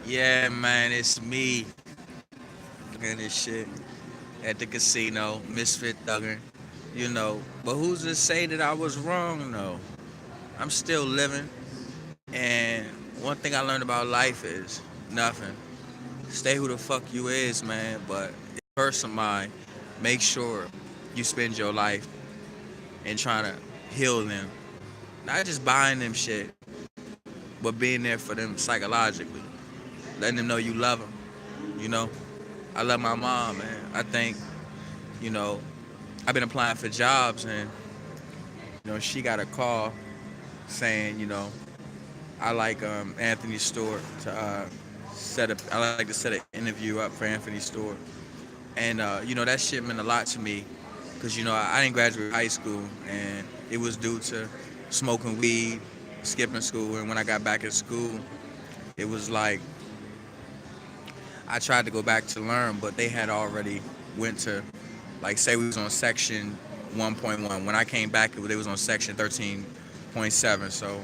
Yeah, man, it's me. Looking at this shit at the casino, Misfit Thuggin. But who's to say that I was wrong, though? I'm still living, and one thing I learned about life is nothing. Stay who the fuck you is, man, but if a person of mine, make sure you spend your life in trying to heal them. Not just buying them shit, but being there for them psychologically. Letting them know you love them, you know? I love my mom, man. I think, you know, I've been applying for jobs, and she got a call saying, I like Anthony Stewart to set up. I like to set an interview up for Anthony Stewart, and that shit meant a lot to me because I didn't graduate high school, and it was due to smoking weed, skipping school, and when I got back in school, it was like I tried to go back to learn, but they had already went to, like, say we was on section 1.1. When I came back, they was on section 13.7. So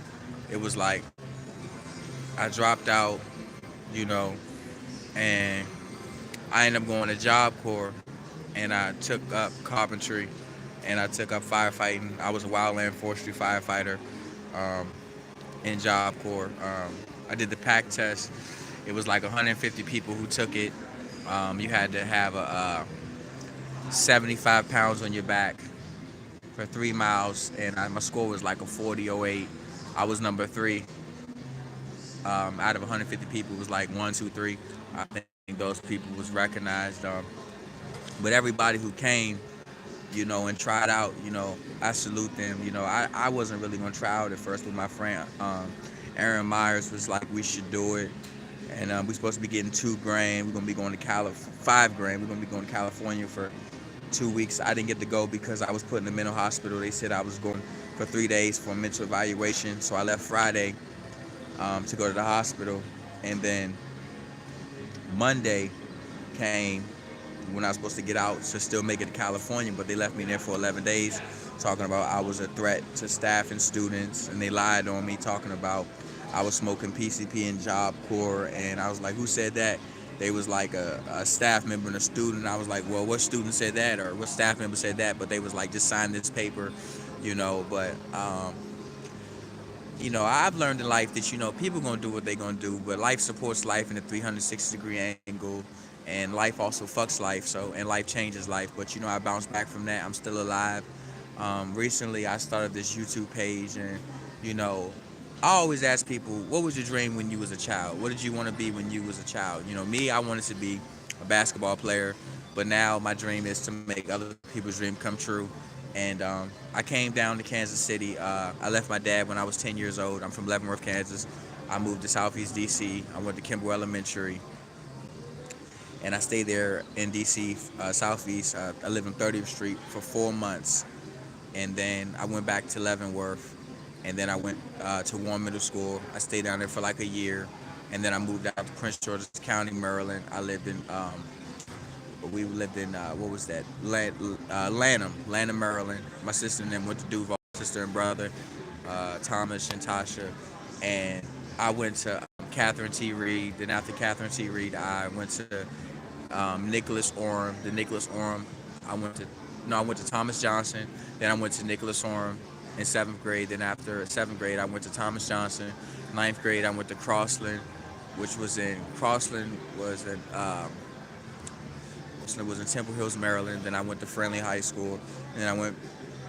it was like I dropped out, you know, and I ended up going to Job Corps, and I took up carpentry, and I took up firefighting. I was a wildland forestry firefighter um, in Job Corps. I did the PAC test. It was like 150 people who took it. You had to have 75 pounds on your back for 3 miles, and my score was like a 40.08. I was number three out of 150 people. It was like one, two, three. I think those people was recognized. But everybody who came, and tried out, I salute them. I wasn't really gonna try out at first, but my friend Aaron Myers was like, we should do it. And we're supposed to be getting $2,000. We're gonna be going to $5,000. We're gonna be going to California for 2 weeks. I didn't get to go because I was put in a mental hospital. They said I was going for 3 days for a mental evaluation. So I left Friday to go to the hospital, and then Monday came when I was supposed to get out to still make it to California, but they left me there for 11 days talking about I was a threat to staff and students, and they lied on me talking about I was smoking PCP in Job Corps, and I was like, who said that? They was like a staff member and a student. I was like, well, what student said that, or what staff member said that? But they was like, just sign this paper, but I've learned in life that, people gonna do what they gonna do, but life supports life in a 360-degree angle, and life also fucks life, and life changes life. But, I bounced back from that. I'm still alive. Recently, I started this YouTube page, and, I always ask people, what was your dream when you was a child? What did you want to be when you was a child? Me, I wanted to be a basketball player, but now my dream is to make other people's dream come true. And I came down to Kansas City. I left my dad when I was 10 years old. I'm from Leavenworth, Kansas. I moved to Southeast D.C. I went to Kimball Elementary, and I stayed there in D.C., Southeast. I lived on 30th Street for 4 months, and then I went back to Leavenworth, and then I went to Warren Middle School. I stayed down there for like a year, and then I moved out to Prince George's County, Maryland. We lived in what was that? Lanham, Maryland. My sister and them went to Duval, sister and brother, Thomas and Tasha, and I went to Catherine T. Reed. Then after Catherine T. Reed, I went to Nicholas Orem. The Nicholas Orem, I went to Thomas Johnson. Then I went to Nicholas Orem in 7th grade. Then after 7th grade, I went to Thomas Johnson. 9th grade, I went to Crossland, which was in was in Temple Hills, Maryland. Then I went to Friendly High School. And then I went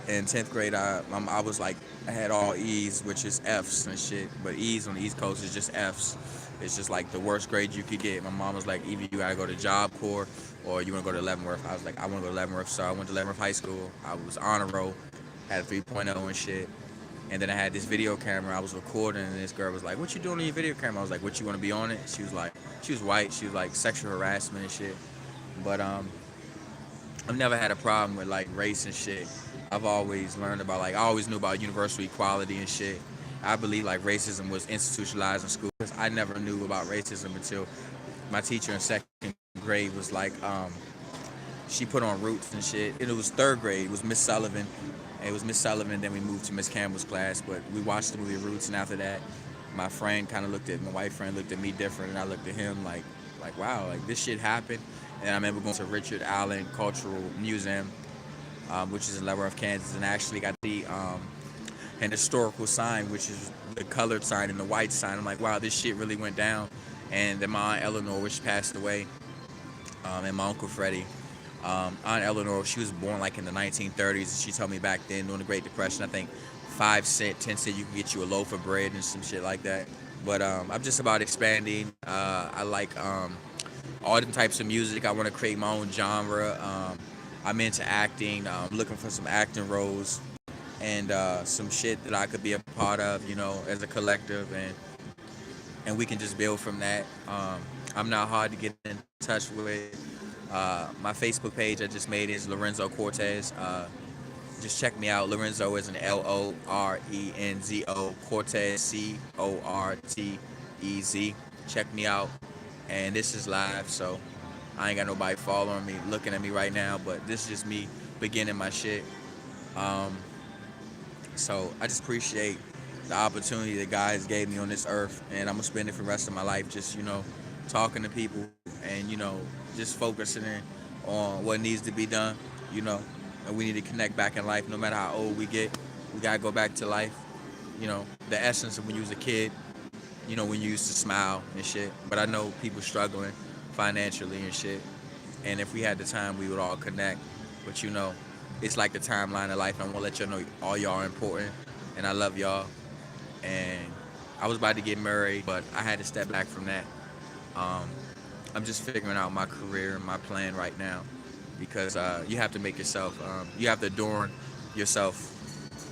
in 10th grade. I was like, I had all E's, which is F's and shit. But E's on the East Coast is just F's. It's just like the worst grade you could get. My mom was like, either you gotta go to Job Corps or you wanna go to Leavenworth. I was like, I wanna go to Leavenworth. So I went to Leavenworth High School. I was honor roll, had a 3.0 and shit. And then I had this video camera. I was recording, and this girl was like, what you doing on your video camera? I was like, what, you wanna be on it? She was white. She was like, sexual harassment and shit. But I've never had a problem with like race and shit. I've always learned about I always knew about universal equality and shit. I believe like racism was institutionalized in school because I never knew about racism until my teacher in 2nd grade was like, she put on Roots and shit. And it was 3rd grade. It was Miss Sullivan. Then we moved to Miss Campbell's class, but we watched the movie Roots, and after that, my friend kind of looked at my white friend looked at me different, and I looked at him like wow, like this shit happened. And I remember going to Richard Allen Cultural Museum, which is in Leavenworth, Kansas, and I actually got the an historical sign, which is the colored sign and the white sign. I'm like, wow, this shit really went down. And then my aunt Eleanor, which passed away, and my uncle Freddie. Aunt Eleanor, she was born like in the 1930s, and she told me back then during the Great Depression, I think 5 cent, 10 cent, you can get you a loaf of bread and some shit like that. But I'm just about expanding. I like all different types of music. I want to create my own genre. I'm into acting. Looking for some acting roles and some shit that I could be a part of, as a collective, and we can just build from that. I'm not hard to get in touch with. My Facebook page I just made is Lorenzo Cortez. Just check me out. Lorenzo is an Lorenzo. Cortez Cortez. Check me out. And this is live, so I ain't got nobody following me, looking at me right now. But this is just me beginning my shit. Um, so I just appreciate the opportunity that God has gave me on this earth, and I'm gonna spend it for the rest of my life just talking to people and just focusing in on what needs to be done. You know, and we need to connect back in life. No matter how old we get, we gotta go back to life. The essence of when you was a kid. When you used to smile and shit. But I know people struggling financially and shit. And if we had the time, we would all connect. But it's like the timeline of life. I want to let y'all know all y'all are important, and I love y'all. And I was about to get married, but I had to step back from that. Um, I'm just figuring out my career and my plan right now because you have to make yourself, you have to adorn yourself.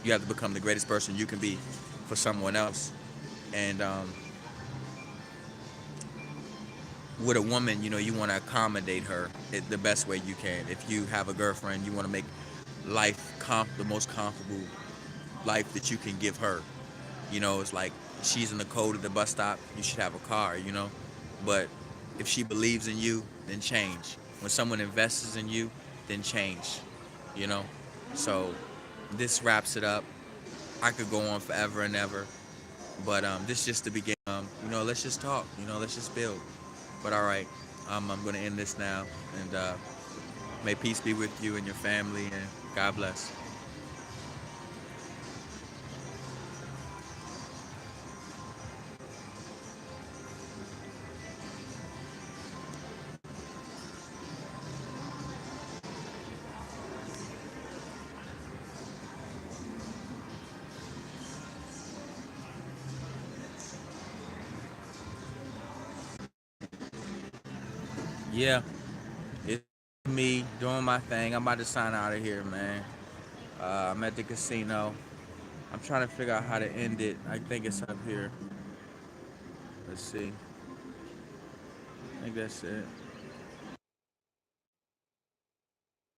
You have to become the greatest person you can be for someone else. And with a woman, you want to accommodate her the best way you can. If you have a girlfriend, you want to make life the most comfortable life that you can give her. It's like she's in the cold at the bus stop, you should have a car. But if she believes in you, then change. When someone invests in you, then change. You know? So this wraps it up. I could go on forever and ever, but this is just the beginning. Let's just talk. Let's just build. But all right, I'm going to end this now, and may peace be with you and your family, and God bless. Yeah, it's me doing my thing. I'm about to sign out of here, man. I'm at the casino. I'm trying to figure out how to end it. I think it's up here. Let's see. I think that's it.